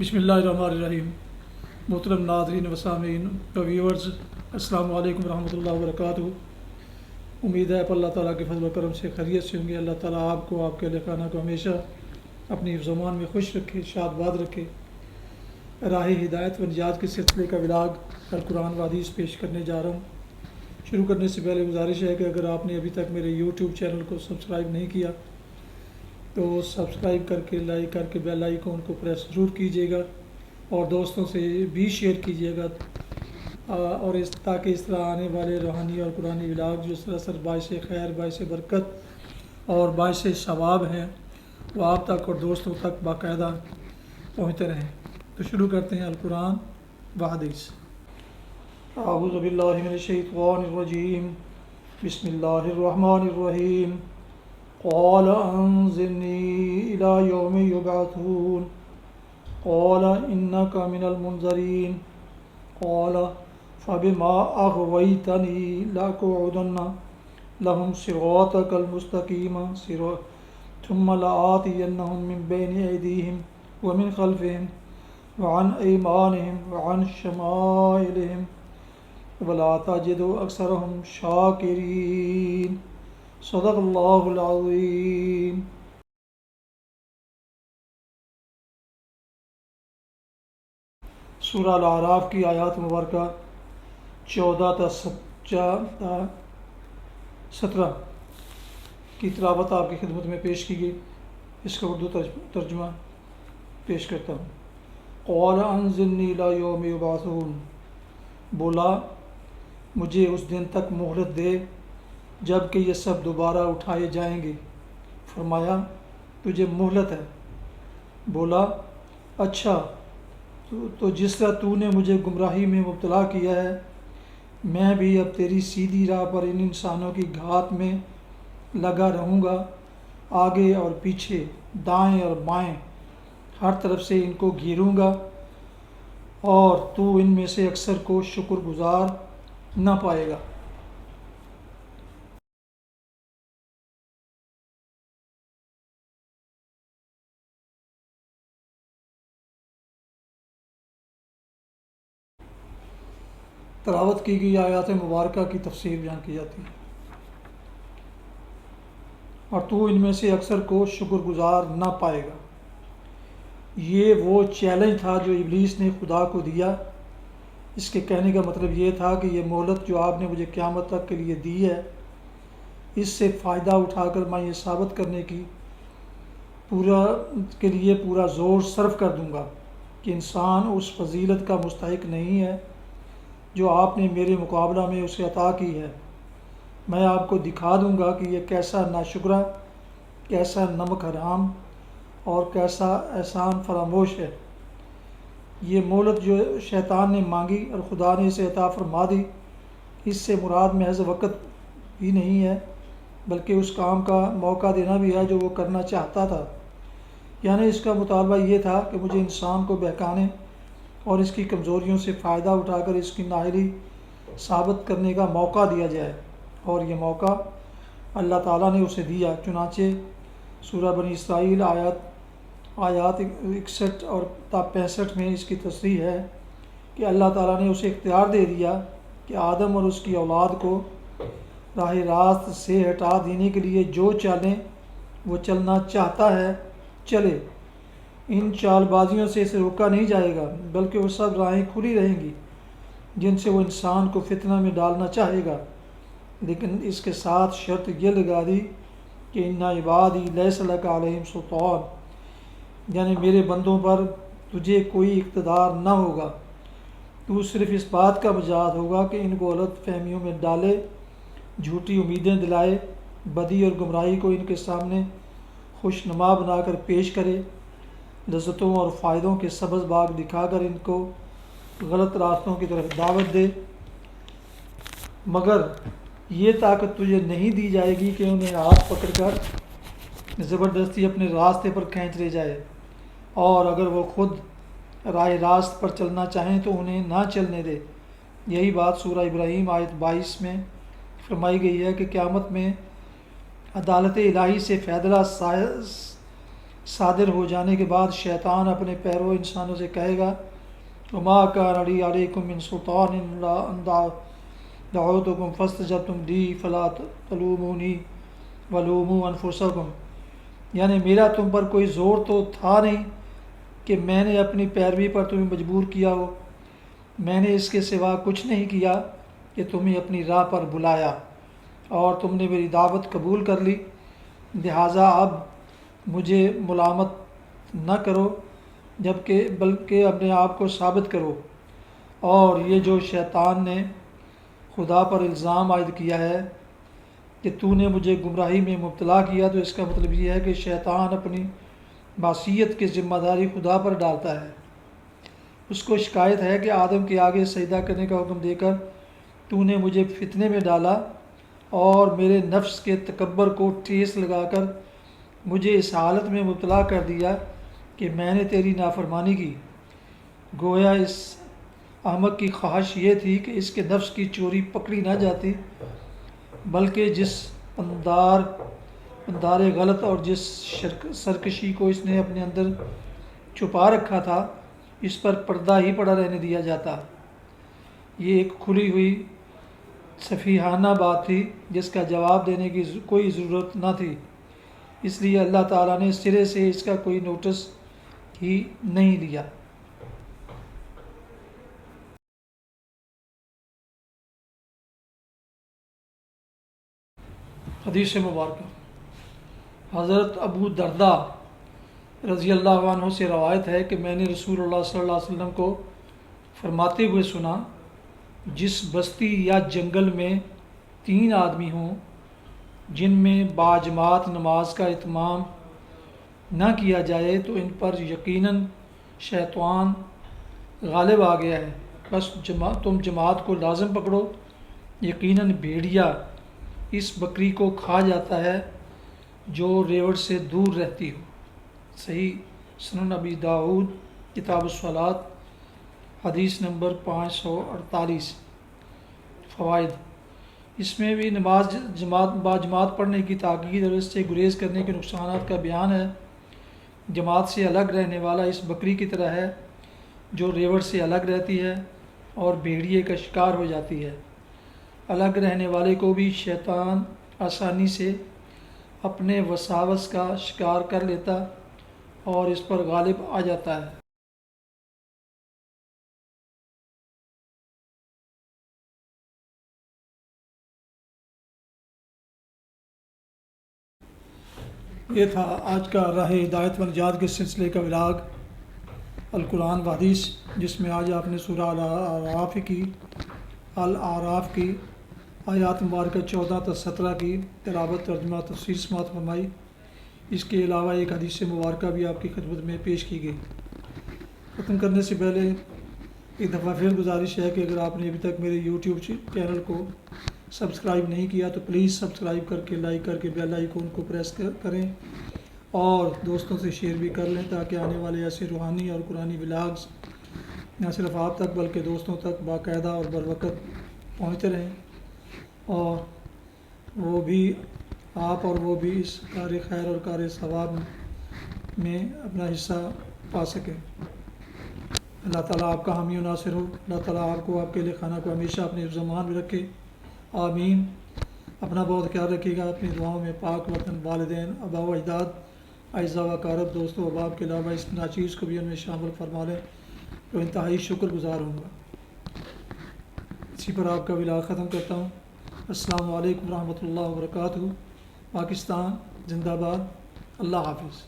بسم اللہ الرحمن الرحیم۔ محترم ناظرین و سامعین و ویورز، السلام علیکم ورحمۃ اللہ وبرکاتہ۔ امید ہے اللہ تعالیٰ کے فضل و کرم سے خیریت سے ہوں گے۔ اللہ تعالیٰ آپ کو، آپ کے اہل خانہ کو ہمیشہ اپنی حفظ و امان میں خوش رکھے، شاد باد رکھے۔ راہ ہدایت و نجات کے سلسلے کا ولاگ القرآن و حدیث پیش کرنے جا رہا ہوں۔ شروع کرنے سے پہلے گزارش ہے کہ اگر آپ نے ابھی تک میرے یوٹیوب چینل کو سبسکرائب نہیں کیا تو سبسکرائب کر کے، لائک کر کے بیل آئیکن کو پریس ضرور کیجیے گا اور دوستوں سے بھی شیئر کیجیے گا، اور تاکہ اس طرح آنے والے روحانی اور قرآنی ولاگ جو سراسر باعث خیر، باعث برکت اور باعث ثواب ہیں وہ آپ تک اور دوستوں تک باقاعدہ پہنچتے رہیں۔ تو شروع کرتے ہیں القرآن و حدیث۔ اعوذ باللہ من الشیطان الرجیم، بسم اللہ الرحمن الرحیم۔ قال انظرنی الی یوم یبعثون قال انک من المنظرین قال فبما اغویتنی لاقعدن لهم صراطک المستقیم ثم لآتینہم من بین ایدیہم ومن خلفہم وعن ایمانہم وعن شمائلہم ولا تجد اکثرہم شاکرین۔ صدق اللہ العظیم۔ سورہ الاعراف کی آیات مبارکہ 14 تا 17 کی تلاوت آپ کی خدمت میں پیش کی گئی۔ اس کا اردو ترجمہ پیش کرتا ہوں۔ قال انظرنی الی یوم یبعثون، بولا مجھے اس دن تک مہلت دے جب کہ یہ سب دوبارہ اٹھائے جائیں گے۔ فرمایا تجھے مہلت ہے۔ بولا اچھا، تو جس طرح تو نے مجھے گمراہی میں مبتلا کیا ہے، میں بھی اب تیری سیدھی راہ پر ان انسانوں کی گھات میں لگا رہوں گا، آگے اور پیچھے، دائیں اور بائیں، ہر طرف سے ان کو گھیروں گا، اور تو ان میں سے اکثر کو شکر گزار نہ پائے گا۔ تلاوت کی گئی آیات مبارکہ کی تفسیر بیان کی جاتی ہے۔ اور تو ان میں سے اکثر کو شکر گزار نہ پائے گا، یہ وہ چیلنج تھا جو ابلیس نے خدا کو دیا۔ اس کے کہنے کا مطلب یہ تھا کہ یہ مہلت جو آپ نے مجھے قیامت تک کے لیے دی ہے، اس سے فائدہ اٹھا کر میں یہ ثابت کرنے کے لیے پورا زور صرف کر دوں گا کہ انسان اس فضیلت کا مستحق نہیں ہے جو آپ نے میرے مقابلہ میں اسے عطا کی ہے۔ میں آپ کو دکھا دوں گا کہ یہ کیسا ناشکرہ، کیسا نمک حرام اور کیسا احسان فراموش ہے۔ یہ مہلت جو شیطان نے مانگی اور خدا نے اسے عطا فرما دی، اس سے مراد محض وقت ہی نہیں ہے بلکہ اس کام کا موقع دینا بھی ہے جو وہ کرنا چاہتا تھا۔ یعنی اس کا مطالبہ یہ تھا کہ مجھے انسان کو بہکانے اور اس کی کمزوریوں سے فائدہ اٹھا کر اس کی نااہلی ثابت کرنے کا موقع دیا جائے، اور یہ موقع اللہ تعالیٰ نے اسے دیا۔ چنانچہ سورہ بنی اسرائیل آیات 61 اور 65 میں اس کی تصریح ہے کہ اللہ تعالیٰ نے اسے اختیار دے دیا کہ آدم اور اس کی اولاد کو راہ راست سے ہٹا دینے کے لیے جو چالیں وہ چلنا چاہتا ہے چلے۔ ان چال بازیوں سے اسے روکا نہیں جائے گا، بلکہ وہ سب راہیں کھلی رہیں گی جن سے وہ انسان کو فتنہ میں ڈالنا چاہے گا، لیکن اس کے ساتھ شرط یہ لگا دی کہ ان عبادی لیس لک علیہم سلطان، یعنی میرے بندوں پر تجھے کوئی اقتدار نہ ہوگا، تو صرف اس بات کا مجاز ہوگا کہ ان کو غلط فہمیوں میں ڈالے، جھوٹی امیدیں دلائے، بدی اور گمراہی کو ان کے سامنے خوش نما بنا کر پیش کرے، لذتوں اور فائدوں کے سبز باغ دکھا کر ان کو غلط راستوں کی طرف دعوت دے، مگر یہ طاقت تجھے نہیں دی جائے گی کہ انہیں ہاتھ پکڑ کر زبردستی اپنے راستے پر کھینچ لے جائے، اور اگر وہ خود راہ راست پر چلنا چاہیں تو انہیں نہ چلنے دے۔ یہی بات سورہ ابراہیم آیت 22 میں فرمائی گئی ہے کہ قیامت میں عدالت الہی سے فیصلہ صادر ہو جانے کے بعد شیطان اپنے پیرو انسانوں سے کہے گا وما كان لي عليكم من سلطان الا ان دعوتكم فاستجبتم لي فلا تلوموني ولوموا انفسكم، یعنی میرا تم پر کوئی زور تو تھا نہیں کہ میں نے اپنی پیروی پر تمہیں مجبور کیا ہو، میں نے اس کے سوا کچھ نہیں کیا کہ تمہیں اپنی راہ پر بلایا اور تم نے میری دعوت قبول کر لی، لہٰذا اب مجھے ملامت نہ کرو بلکہ اپنے آپ کو ثابت کرو۔ اور یہ جو شیطان نے خدا پر الزام عائد کیا ہے کہ تو نے مجھے گمراہی میں مبتلا کیا، تو اس کا مطلب یہ ہے کہ شیطان اپنی معصیت کی ذمہ داری خدا پر ڈالتا ہے۔ اس کو شکایت ہے کہ آدم کے آگے سجدہ کرنے کا حکم دے کر تو نے مجھے فتنے میں ڈالا اور میرے نفس کے تکبر کو ٹھیس لگا کر مجھے اس حالت میں مبتلا کر دیا کہ میں نے تیری نافرمانی کی۔ گویا اس احمق کی خواہش یہ تھی کہ اس کے نفس کی چوری پکڑی نہ جاتی، بلکہ جس اندار غلط اور جس سرکشی کو اس نے اپنے اندر چھپا رکھا تھا اس پر پردہ ہی پڑا رہنے دیا جاتا۔ یہ ایک کھلی ہوئی سفیہانہ بات تھی جس کا جواب دینے کی کوئی ضرورت نہ تھی، اس لیے اللہ تعالیٰ نے سرے سے اس کا کوئی نوٹس ہی نہیں لیا۔ حدیث مبارکہ، حضرت ابو درداء رضی اللہ عنہ سے روایت ہے کہ میں نے رسول اللہ صلی اللہ علیہ وسلم کو فرماتے ہوئے سنا، جس بستی یا جنگل میں 3 آدمی ہوں جن میں باجماعت نماز کا اہتمام نہ کیا جائے تو ان پر یقیناً شیطان غالب آ گیا ہے، بس تم جماعت کو لازم پکڑو، یقیناً بھیڑیا اس بکری کو کھا جاتا ہے جو ریوڑ سے دور رہتی ہو۔ صحیح سنن ابی داؤد کتاب الصلاۃ حدیث نمبر 548۔ فوائد، اس میں بھی نماز باجماعت پڑھنے کی تاکید اور اس سے گریز کرنے کے نقصانات کا بیان ہے۔ جماعت سے الگ رہنے والا اس بکری کی طرح ہے جو ریوڑ سے الگ رہتی ہے اور بھیڑیے کا شکار ہو جاتی ہے۔ الگ رہنے والے کو بھی شیطان آسانی سے اپنے وساوس کا شکار کر لیتا اور اس پر غالب آ جاتا ہے۔ یہ تھا آج کا راہ ہدایت و نجات کے سلسلے کا ولاگ القرآن و حدیث، جس میں آج آپ نے سورہ الاعراف کی آیات مبارکہ 14 تا 17 کی تلاوت، ترجمہ، تفسیر سماعت فرمائی۔ اس کے علاوہ ایک حدیث مبارکہ بھی آپ کی خدمت میں پیش کی گئی۔ ختم کرنے سے پہلے ایک دفعہ پھر گزارش ہے کہ اگر آپ نے ابھی تک میرے یوٹیوب چینل کو سبسکرائب نہیں کیا تو پلیز سبسکرائب کر کے لائک کر کے بیل آئیکن کو پریس کریں اور دوستوں سے شیئر بھی کر لیں تاکہ آنے والے ایسے روحانی اور قرآنی ولاگز نہ صرف آپ تک بلکہ دوستوں تک باقاعدہ اور بروقت پہنچتے رہیں اور وہ بھی آپ اور وہ بھی اس کار خیر اور کار ثواب میں اپنا حصہ پا سکیں۔ اللہ تعالیٰ آپ کا حامی و ناصر ہو۔ اللہ تعالیٰ آپ کو، آپ کے خانہ کو ہمیشہ اپنے حفظ و امان میں رکھے، آمین۔ اپنا بہت خیال رکھیے گا، اپنی دعاؤں میں پاک وطن، والدین، آباء و اجداد، اعزاء و اقارب، دوست و احباب کے علاوہ اس ناچیز کو بھی ان میں شامل فرما لیں تو انتہائی شکر گزار ہوں گا۔ اسی پر آپ کا ولاگ ختم کرتا ہوں۔ السلام علیکم ورحمۃ اللہ وبرکاتہ۔ پاکستان زندہ باد۔ اللہ حافظ۔